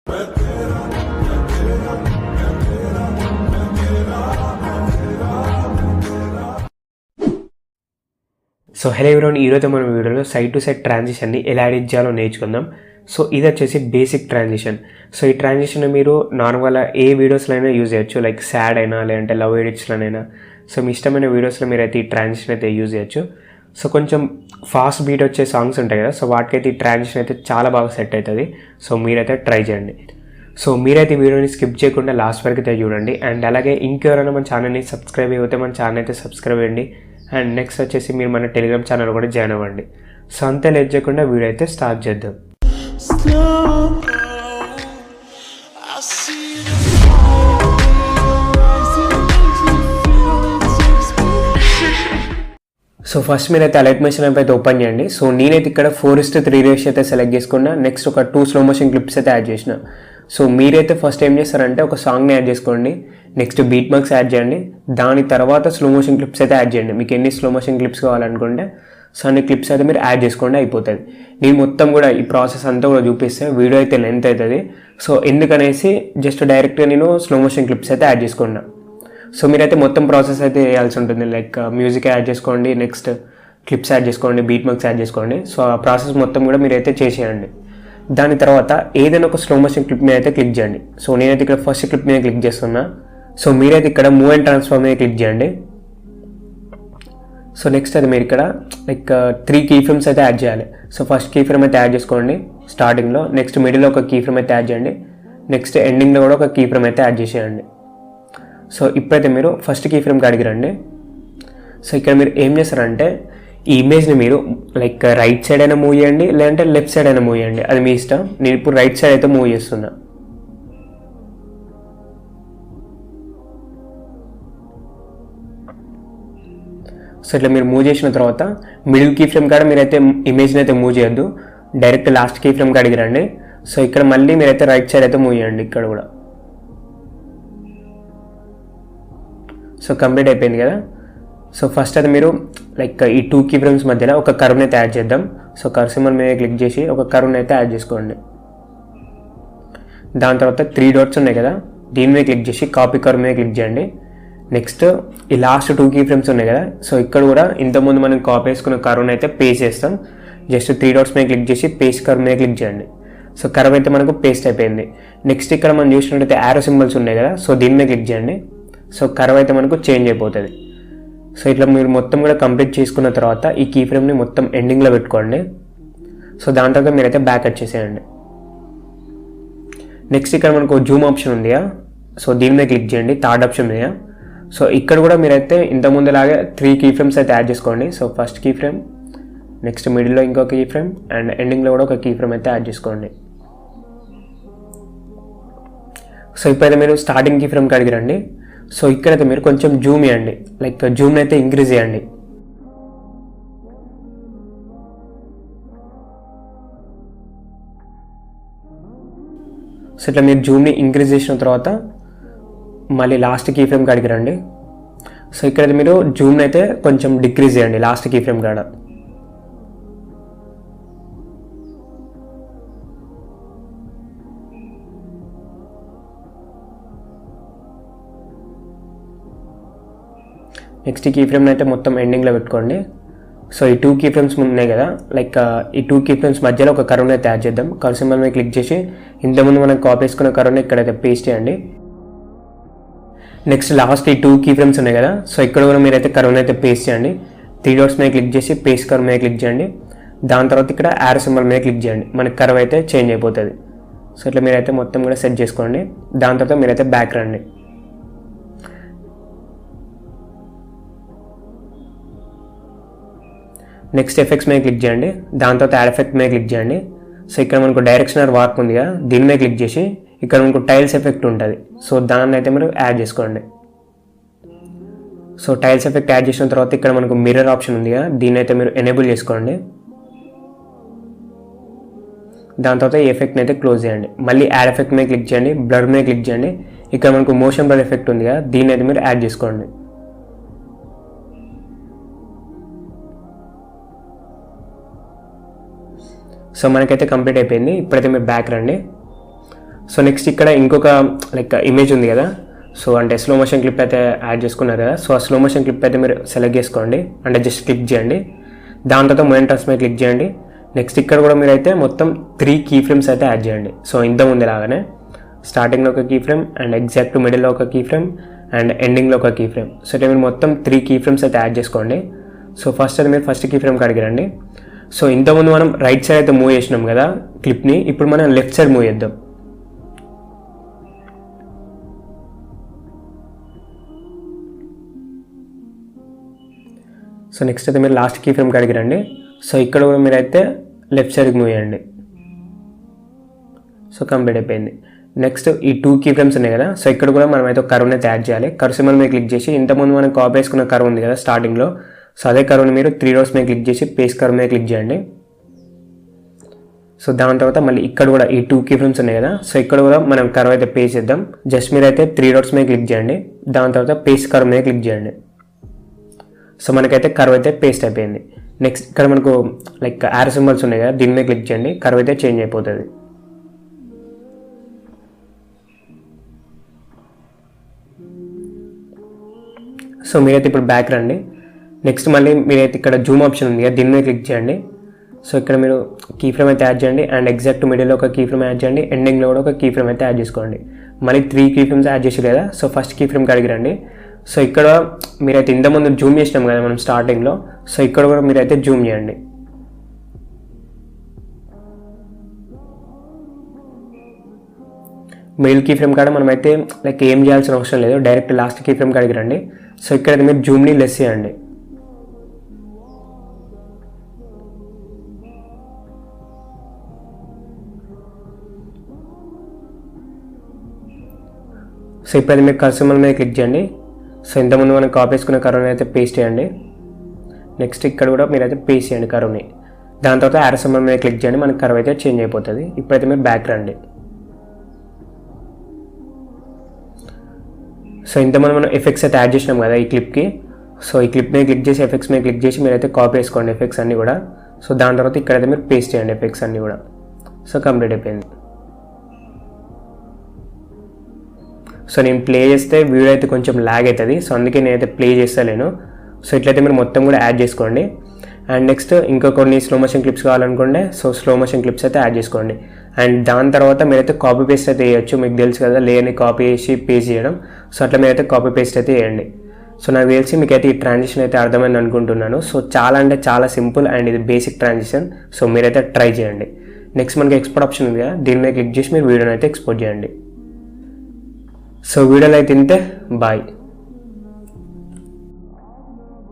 So hello everyone, ఈరోజు మన వీడియోలో సైడ్ టు సైడ్ ట్రాన్సిషన్ని ఎలా ఎడిట్ చేయాలో నేర్చుకుందాం. సో ఇది వచ్చేసి బేసిక్ ట్రాన్సిషన్. సో ఈ ట్రాన్సిషన్ మీరు నార్మల్గా ఏ వీడియోస్లో అయినా యూజ్ చేయొచ్చు, లైక్ సాడ్ అయినా లేదంటే లవ్ ఎడిట్స్లోనైనా. సో మీ ఇష్టమైన వీడియోస్లో మీరు అయితే ఈ ట్రాన్సిషన్ అయితే యూజ్ చేయొచ్చు. సో కొంచెం ఫాస్ట్ బీట్ వచ్చే సాంగ్స్ ఉంటాయి కదా, సో వాటికైతే ఈ ట్రాన్సిషన్ అయితే చాలా బాగా సెట్ అవుతుంది. సో మీరైతే ట్రై చేయండి. సో మీరైతే ఈ వీడియోని స్కిప్ చేయకుండా లాస్ట్ వరకు అయితే చూడండి. అండ్ అలాగే ఇంకెవరైనా మన ఛానల్ని సబ్స్క్రైబ్ అయిపోతే మన ఛానల్ అయితే సబ్స్క్రైబ్ చేయండి. అండ్ నెక్స్ట్ వచ్చేసి మీరు మన టెలిగ్రామ్ ఛానల్ కూడా జాయిన్ అవ్వండి. సో అంతే లేట్ చేయకుండా వీడియో అయితే స్టార్ట్ చేద్దాం. సో ఫస్ట్ మీరైతే అలర్ట్ మెషిన్ యాప్ అయితే ఓపెన్ చేయండి. సో నేనైతే ఇక్కడ 4:3 రేషియో అయితే సెలెక్ట్ చేసుకున్నా. నెక్స్ట్ ఒక 2 స్లో మోషన్ క్లిప్స్ అయితే యాడ్ చేసిన. సో మీరైతే ఫస్ట్ ఏం చేస్తారంటే ఒక సాంగ్ని యాడ్ చేసుకోండి, నెక్స్ట్ బీట్ మార్క్స్ యాడ్ చేయండి, దాని తర్వాత స్లో మోషన్ క్లిప్స్ అయితే యాడ్ చేయండి. మీకు ఎన్ని స్లో మోషన్ క్లిప్స్ కావాలనుకుంటే సో అన్ని క్లిప్స్ అయితే మీరు యాడ్ చేసుకోండి, అయిపోతుంది. నేను మొత్తం కూడా ఈ ప్రాసెస్ అంతా కూడా చూపిస్తే వీడియో అయితే లెంత్ అవుతుంది. సో ఎందుకనేసి జస్ట్ డైరెక్ట్గా నేను స్లో మోషన్ క్లిప్స్ అయితే యాడ్ చేసుకున్నా. సో మీరైతే మొత్తం ప్రాసెస్ అయితే చేయాల్సి ఉంటుంది, లైక్ మ్యూజిక్ యాడ్ చేసుకోండి, నెక్స్ట్ క్లిప్స్ యాడ్ చేసుకోండి, బీట్ మార్క్స్ యాడ్ చేసుకోండి. సో ఆ ప్రాసెస్ మొత్తం కూడా మీరైతే చేసేయండి. దాని తర్వాత ఏదైనా ఒక స్లో మోషన్ క్లిప్ మీద అయితే క్లిక్ చేయండి. సో నేనైతే ఇక్కడ ఫస్ట్ క్లిప్ మీద క్లిక్ చేస్తున్నా. సో మీరైతే ఇక్కడ మూవ్ అండ్ ట్రాన్స్ఫార్మ్ మీద క్లిక్ చేయండి. సో నెక్స్ట్ అది మీరు ఇక్కడ లైక్ 3 కీ ఫ్రేమ్స్ అయితే యాడ్ చేయాలి. సో ఫస్ట్ కీ ఫ్రేమ్ అయితే యాడ్ చేసుకోండి స్టార్టింగ్లో, నెక్స్ట్ మిడిల్లో ఒక కీ ఫ్రేమ్ అయితే యాడ్ చేయండి, నెక్స్ట్ ఎండింగ్లో కూడా ఒక కీ ఫ్రేమ్ అయితే యాడ్ చేసేయండి. సో ఇప్పుడైతే మీరు ఫస్ట్ కీ ఫ్రేమ్కి అడిగిరండి. సో ఇక్కడ మీరు ఏం చేస్తారంటే ఈ ఇమేజ్ని మీరు లైక్ రైట్ సైడ్ అయినా మూవ్ చేయండి, లేదంటే లెఫ్ట్ సైడ్ అయినా మూవ్ చేయండి, అది మీ ఇష్టం. నేను ఇప్పుడు రైట్ సైడ్ అయితే మూవ్ చేస్తున్నా. సో ఇట్లా మీరు మూవ్ చేసిన తర్వాత మిడిల్ కీ ఫ్రేమ్ కాడ మీరైతే ఇమేజ్ని అయితే మూవ్ చేయొద్దు, డైరెక్ట్ లాస్ట్ కీ ఫ్రేమ్ కాడికి రండి. సో ఇక్కడ మళ్ళీ మీరైతే రైట్ సైడ్ అయితే మూవ్ చేయండి ఇక్కడ కూడా. సో కంప్లీట్ అయిపోయింది కదా. సో ఫస్ట్ అది మీరు లైక్ ఈ 2 కీ ఫ్రేమ్స్ మధ్యలో ఒక కర్వ్ని అయితే యాడ్ చేద్దాం. సో కర్వ్ సింబల్ మీద క్లిక్ చేసి ఒక కర్వ్ని అయితే యాడ్ చేసుకోండి. దాని తర్వాత 3 డాట్స్ ఉన్నాయి కదా, దీని మీద క్లిక్ చేసి కాపీ కర్వ్ మీద క్లిక్ చేయండి. నెక్స్ట్ ఈ లాస్ట్ 2 కీ ఫ్రేమ్స్ ఉన్నాయి కదా, సో ఇక్కడ కూడా ఇంతకుముందు మనం కాపీ చేసుకున్న కర్వ్ని అయితే పేస్ట్ చేస్తాం. జస్ట్ 3 డాట్స్ మీద క్లిక్ చేసి పేస్ట్ కర్వ్ మీద క్లిక్ చేయండి. సో కర్వ్ అయితే మనకు పేస్ట్ అయిపోయింది. నెక్స్ట్ ఇక్కడ మనం చూసినట్టయితే యారో సింబల్స్ ఉన్నాయి కదా, సో దీని మీద క్లిక్ చేయండి. సో కర్వ్ అయితే మనకు చేంజ్ అయిపోతుంది. సో ఇట్లా మీరు మొత్తం కూడా కంప్లీట్ చేసుకున్న తర్వాత ఈ కీ ఫ్రేమ్ని మొత్తం ఎండింగ్లో పెట్టుకోండి. సో దాని తర్వాత మీరైతే బ్యాక్ వచ్చేసేయండి. నెక్స్ట్ ఇక్కడ మనకు జూమ్ ఆప్షన్ ఉంది, సో దీని మీద క్లిక్ చేయండి, థర్డ్ ఆప్షన్ మీద. సో ఇక్కడ కూడా మీరైతే ఇంతకుముందులాగే 3 కీ ఫ్రేమ్స్ అయితే యాడ్ చేసుకోండి. So first key frame, next మిడిల్లో ఇంకో కీ ఫ్రేమ్, అండ్ ఎండింగ్లో కూడా ఒక కీ ఫ్రేమ్ అయితే యాడ్ చేసుకోండి. సో ఇప్పుడైతే మీరు స్టార్టింగ్ కీ ఫ్రేమ్కి అడిగిరండి. సో ఇక్కడైతే మీరు కొంచెం జూమ్ చేయండి, లైక్ జూమ్ని అయితే ఇంక్రీజ్ చేయండి. సో ఇట్లా మీరు జూమ్ని ఇంక్రీజ్ చేసిన తర్వాత మళ్ళీ లాస్ట్ కీ ఫ్రేమ్కి అడిగిరండి. సో ఇక్కడైతే మీరు జూమ్ని అయితే కొంచెం డిక్రీజ్ చేయండి లాస్ట్ కీ ఫ్రేమ్ కాడ. నెక్స్ట్ ఈ కీ ఫ్రేమ్ని అయితే మొత్తం ఎండింగ్లో పెట్టుకోండి. సో ఈ 2 కీ ఫ్రేమ్స్ ఉన్నాయి కదా, లైక్ ఈ 2 కీ ఫ్రేమ్స్ మధ్యలో ఒక కర్వ్ని అయితే యాడ్ చేద్దాం. కర్వ్ సింబల్ మీద క్లిక్ చేసి ఇంతకుముందు మనం కాపీ చేసుకున్న కర్వ్ని ఇక్కడైతే పేస్ట్ చేయండి. నెక్స్ట్ లాస్ట్ ఈ 2 కీ ఫ్రేమ్స్ ఉన్నాయి కదా, సో ఇక్కడ కూడా మీరైతే కర్వ్ని అయితే పేస్ట్ చేయండి. 3 డాట్స్ మీద క్లిక్ చేసి పేస్ట్ కర్వ్ మీద క్లిక్ చేయండి. దాని తర్వాత ఇక్కడ యారో సింబల్ మీద క్లిక్ చేయండి, మనకి కర్వ్ అయితే చేంజ్ అయిపోతుంది. సో ఇట్లా మీరైతే మొత్తం కూడా సెట్ చేసుకోండి. దాని తర్వాత మీరైతే బ్యాక్ రండి. నెక్స్ట్ ఎఫెక్ట్స్ మీద క్లిక్ చేయండి, దాని తర్వాత యాడ్ ఎఫెక్ట్ మీద క్లిక్ చేయండి. సో ఇక్కడ మనకు డైరెక్షనర్ వార్ప్ ఉంది కదా, దీని మీద క్లిక్ చేసి ఇక్కడ మనకు టైల్స్ ఎఫెక్ట్ ఉంటుంది, సో దాన్ని అయితే మీరు యాడ్ చేసుకోండి. సో టైల్స్ ఎఫెక్ట్ యాడ్ చేసిన తర్వాత ఇక్కడ మనకు మిర్రర్ ఆప్షన్ ఉంది కదా, దీన్ని అయితే మీరు ఎనేబుల్ చేసుకోండి. దాని తర్వాత ఈ ఎఫెక్ట్ని అయితే క్లోజ్ చేయండి. మళ్ళీ యాడ్ ఎఫెక్ట్ మీద క్లిక్ చేయండి, బ్లర్ మీద క్లిక్ చేయండి. ఇక్కడ మనకు మోషన్ బ్లర్ ఎఫెక్ట్ ఉంది కదా, దీన్ని అయితే మీరు యాడ్ చేసుకోండి. సో మనకైతే కంప్లీట్ అయిపోయింది. ఇప్పుడైతే మీరు బ్యాక్ రండి. సో నెక్స్ట్ ఇక్కడ ఇంకొక లైక్ ఇమేజ్ ఉంది కదా, సో అంటే స్లో మోషన్ క్లిప్ అయితే యాడ్ చేసుకున్నారు కదా, సో ఆ స్లో మోషన్ క్లిప్ అయితే మీరు సెలెక్ట్ చేసుకోండి, అంటే జస్ట్ క్లిక్ చేయండి. దాని తర్వాత మూమెంట్ ట్రాన్స్ఫర్ క్లిక్ చేయండి. నెక్స్ట్ ఇక్కడ కూడా మీరైతే మొత్తం 3 కీ ఫ్రేమ్స్ అయితే యాడ్ చేయండి. సో ఇంత ముందు లాగానే స్టార్టింగ్లో ఒక కీ ఫ్రేమ్ అండ్ ఎగ్జాక్ట్ మిడిల్లో ఒక కీ ఫ్రేమ్ అండ్ ఎండింగ్లో ఒక కీ ఫ్రేమ్. సో అయితే మీరు మొత్తం 3 కీ ఫ్రేమ్స్ అయితే యాడ్ చేసుకోండి. సో ఫస్ట్ అయితే మీరు ఫస్ట్ కీ ఫ్రేమ్కి అడిగారండి. సో ఇంతకుముందు మనం రైట్ సైడ్ అయితే మూవ్ చేసినాం కదా క్లిప్ని, ఇప్పుడు మనం లెఫ్ట్ సైడ్ మూవ్ చేద్దాం. సో నెక్స్ట్ అయితే మీరు లాస్ట్ కీ ఫ్రేమ్కి అడిగారండి. సో ఇక్కడ కూడా మీరైతే లెఫ్ట్ సైడ్కి మూవ్ చేయండి. సో కంప్లీట్ అయిపోయింది. నెక్స్ట్ ఈ 2 కీ ఫ్రేమ్స్ ఉన్నాయి కదా, సో ఇక్కడ కూడా మనం అయితే ఒక కర్వ్ని అయితే యాడ్ చేయాలి. కర్వ్ సింబల్ మీద క్లిక్ చేసి ఇంతకుముందు మనం కాపీ వేసుకున్న కర్వ్ ఉంది కదా స్టార్టింగ్లో, సో అదే కర్వ్ని మీరు 3 డాట్స్ మీద క్లిక్ చేసి పేస్ట్ కర్వ్ మీద క్లిక్ చేయండి. సో దాని తర్వాత మళ్ళీ ఇక్కడ కూడా ఈ 2 కీ ఫ్రేమ్స్ ఉన్నాయి కదా, సో ఇక్కడ కూడా మనం కర్వ్ అయితే పేస్ట్ చేద్దాం. జస్ట్ మీరైతే 3 డాట్స్ మీద క్లిక్ చేయండి, దాని తర్వాత పేస్ట్ కర్వ్ మీద క్లిక్ చేయండి. సో మనకైతే కర్వ్ అయితే పేస్ట్ అయిపోయింది. నెక్స్ట్ ఇక్కడ మనకు లైక్ యారో సింబల్స్ ఉన్నాయి కదా, దీని మీద క్లిక్ చేయండి, కర్వ్ అయితే చేంజ్ అయిపోతుంది. సో మీరైతే ఇప్పుడు బ్యాక్ రండి. నెక్స్ట్ మళ్ళీ మీరైతే ఇక్కడ జూమ్ ఆప్షన్ ఉంది కదా, దీని మీద క్లిక్ చేయండి. సో ఇక్కడ మీరు కీ ఫ్రేమ్ అయితే యాడ్ చేయండి అండ్ ఎగ్జాక్ట్ మిడిల్లో ఒక కీ ఫ్రేమ్ యాడ్ చేయండి, ఎండింగ్లో కూడా ఒక కీ ఫ్రేమ్ అయితే యాడ్ చేసుకోండి. మళ్ళీ 3 కీ ఫ్రేమ్స్ యాడ్ చేసి కదా, సో ఫస్ట్ కీ ఫ్రేమ్కి అడిగిరండి. సో ఇక్కడ మీరైతే ఇంతకుముందు జూమ్ చేసినాం కదా మనం స్టార్టింగ్లో, సో ఇక్కడ కూడా మీరైతే జూమ్ చేయండి. మిడిల్ కీ ఫ్రేమ్ కాడ మనమైతే లైక్ ఏం చేయాల్సిన అవసరం లేదు, డైరెక్ట్ లాస్ట్ కీ ఫ్రేమ్కి అడిగిరండి. సో ఇక్కడ మీరు జూమ్ని లెస్ చేయండి. సో ఇప్పుడు మీరు కర్వ్ సింబల్ మీద క్లిక్ చేయండి. సో ఇంతకుముందు మనం కాపీ చేసుకున్న కర్వ్ని అయితే పేస్ట్ చేయండి. నెక్స్ట్ ఇక్కడ కూడా మీరైతే పేస్ట్ చేయండి కర్వ్ని. దాని తర్వాత యారో సింబల్ మీద క్లిక్ చేయండి, మనకి కర్వ్ అయితే చేంజ్ అయిపోతుంది. ఇప్పుడైతే మీరు బ్యాక్ రండి. సో ఇంతకుముందు మనం ఎఫెక్ట్స్ అయితే యాడ్ చేసినాం కదా ఈ క్లిప్కి, సో ఈ క్లిప్ మీద క్లిక్ చేసి ఎఫెక్ట్స్ మీద క్లిక్ చేసి మీరైతే కాపీ చేసుకోండి ఎఫెక్ట్స్ అన్నీ కూడా. సో దాని తర్వాత ఇక్కడైతే మీరు పేస్ట్ చేయండి ఎఫెక్ట్స్ అన్నీ కూడా. సో కంప్లీట్ అయిపోయింది. సో నేను ప్లే చేస్తే వీడియో అయితే కొంచెం ల్యాగ్ అవుతుంది, సో అందుకే నేనైతే ప్లే చేస్తలేను. సో ఇట్లయితే మీరు మొత్తం కూడా యాడ్ చేసుకోండి. అండ్ నెక్స్ట్ ఇంకా కొన్ని స్లో మోషన్ క్లిప్స్ కావాలనుకుంటే సో స్లో మోషన్ క్లిప్స్ అయితే యాడ్ చేసుకోండి. అండ్ దాని తర్వాత మీరైతే కాపీ పేస్ట్ అయితే వేయచ్చు, మీకు తెలుసు కదా లేని కాపీ చేసి పేస్ట్ చేయడం. సో అట్లా మీరైతే కాపీ పేస్ట్ అయితే వేయండి. సో నాకు తెలిసి మీకైతే ఈ ట్రాన్సిషన్ అయితే అర్థమైంది అనుకుంటున్నాను. సో చాలా అంటే చాలా సింపుల్ అండ్ ఇది బేసిక్ ట్రాన్సిషన్. సో మీరైతే ట్రై చేయండి. నెక్స్ట్ మనకి ఎక్స్పోర్ట్ ఆప్షన్ ఉంది కదా, దీని మీద క్లిక్ చేసి మీరు వీడియోని అయితే ఎక్స్పోర్ట్ చేయండి. సో వీడియోలో అయితే ఇంతే, బాయ్.